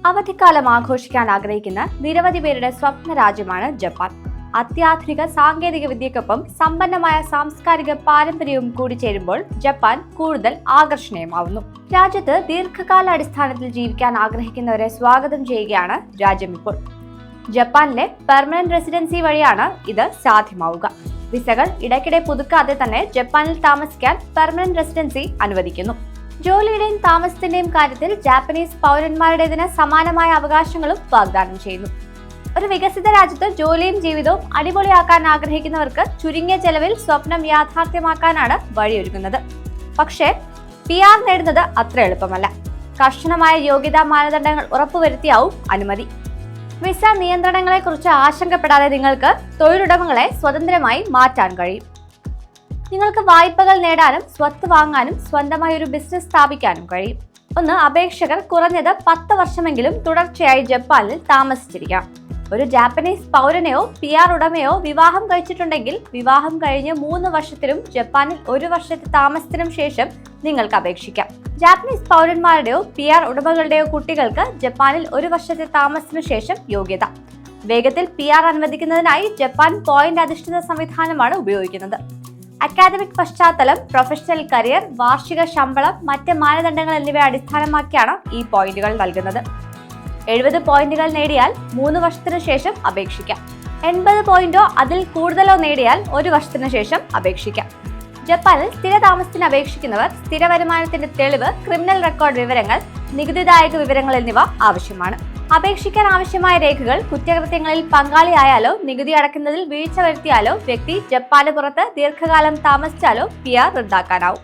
അവധിക്കാലം ആഘോഷിക്കാൻ ആഗ്രഹിക്കുന്ന നിരവധി പേരുടെ സ്വപ്ന രാജ്യമാണ് ജപ്പാൻ. അത്യാധുനിക സാങ്കേതിക വിദ്യക്കൊപ്പം സമ്പന്നമായ സാംസ്കാരിക പാരമ്പര്യവും കൂടി ചേരുമ്പോൾ ജപ്പാൻ കൂടുതൽ ആകർഷണീയമാവുന്നു. രാജ്യത്ത് ദീർഘകാല അടിസ്ഥാനത്തിൽ ജീവിക്കാൻ ആഗ്രഹിക്കുന്നവരെ സ്വാഗതം ചെയ്യുകയാണ് രാജ്യം ഇപ്പോൾ. ജപ്പാനിലെ പെർമനന്റ് റെസിഡൻസി വഴിയാണ് ഇത് സാധ്യമാവുക. വിസകൾ ഇടയ്ക്കിടെ പുതുക്കാതെ തന്നെ ജപ്പാനിൽ താമസിക്കാൻ പെർമനന്റ് റെസിഡൻസി അനുവദിക്കുന്നു. ജോലിയുടെയും താമസത്തിന്റെയും കാര്യത്തിൽ ജാപ്പനീസ് പൗരന്മാരുടേതിന് സമാനമായ അവകാശങ്ങളും വാഗ്ദാനം ചെയ്യുന്നു. ഒരു വികസിത രാജ്യത്ത് ജോലിയും ജീവിതവും അടിപൊളിയാക്കാൻ ആഗ്രഹിക്കുന്നവർക്ക് ചുരുങ്ങിയ ചെലവിൽ സ്വപ്നം യാഥാർത്ഥ്യമാക്കാനാണ് വഴിയൊരുങ്ങുന്നത്. പക്ഷേ PR നേടുന്നത് അത്ര എളുപ്പമല്ല. കർശനമായ യോഗ്യതാ മാനദണ്ഡങ്ങൾ ഉറപ്പുവരുത്തിയാവും അനുമതി. വിസ നിയന്ത്രണങ്ങളെക്കുറിച്ച് ആശങ്കപ്പെടാതെ നിങ്ങൾക്ക് തൊഴിലുടമകളെ സ്വതന്ത്രമായി മാറ്റാൻ കഴിയും. നിങ്ങൾക്ക് വായ്പകൾ നേടാനും സ്വത്ത് വാങ്ങാനും സ്വന്തമായി ഒരു ബിസിനസ് സ്ഥാപിക്കാനും കഴിയും. അപേക്ഷകർ കുറഞ്ഞത് 10 വർഷമെങ്കിലും തുടർച്ചയായി ജപ്പാനിൽ താമസിച്ചിരിക്കണം. ഒരു ജാപ്പനീസ് പൗരനെയോ PR ഉടമയോ വിവാഹം കഴിച്ചിട്ടുണ്ടെങ്കിൽ വിവാഹം കഴിഞ്ഞ് 3 വർഷത്തിനും ജപ്പാനിൽ 1 വർഷത്തെ താമസത്തിനും ശേഷം നിങ്ങൾക്ക് അപേക്ഷിക്കാം. ജാപ്പനീസ് പൗരന്മാരുടെയോ PR ഉടമകളുടെയോ കുട്ടികൾക്ക് ജപ്പാനിൽ 1 വർഷത്തെ താമസത്തിനു ശേഷം യോഗ്യത. വേഗത്തിൽ PR അനുവദിക്കുന്നതിനായി ജപ്പാൻ പോയിന്റ് അധിഷ്ഠിത സംവിധാനമാണ് ഉപയോഗിക്കുന്നത്. അക്കാദമിക് പശ്ചാത്തലം, പ്രൊഫഷണൽ കരിയർ, വാർഷിക ശമ്പളം, മറ്റ് മാനദണ്ഡങ്ങൾ എന്നിവയെ അടിസ്ഥാനമാക്കിയാണ് ഈ പോയിന്റുകൾ നൽകുന്നത്. 70 പോയിന്റുകൾ നേടിയാൽ 3 വർഷത്തിനു ശേഷം അപേക്ഷിക്കാം. 80 പോയിന്റോ അതിൽ കൂടുതലോ നേടിയാൽ 1 വർഷത്തിനു ശേഷം അപേക്ഷിക്കാം. ജപ്പാനിൽ സ്ഥിരതാമസത്തിന് അപേക്ഷിക്കുന്നവർ സ്ഥിര വരുമാനത്തിന്റെ തെളിവ്, ക്രിമിനൽ റെക്കോർഡ് വിവരങ്ങൾ, നികുതിദായക വിവരങ്ങൾ എന്നിവ ആവശ്യമാണ്. അപേക്ഷിക്കാൻ ആവശ്യമായ രേഖകൾ കുറ്റകൃത്യങ്ങളിൽ പങ്കാളിയായാലോ നികുതി അടയ്ക്കുന്നതിൽ വീഴ്ച വരുത്തിയാലോ വ്യക്തി ജപ്പാന് പുറത്ത് ദീർഘകാലം താമസിച്ചാലോ PR റദ്ദാക്കാനാവും.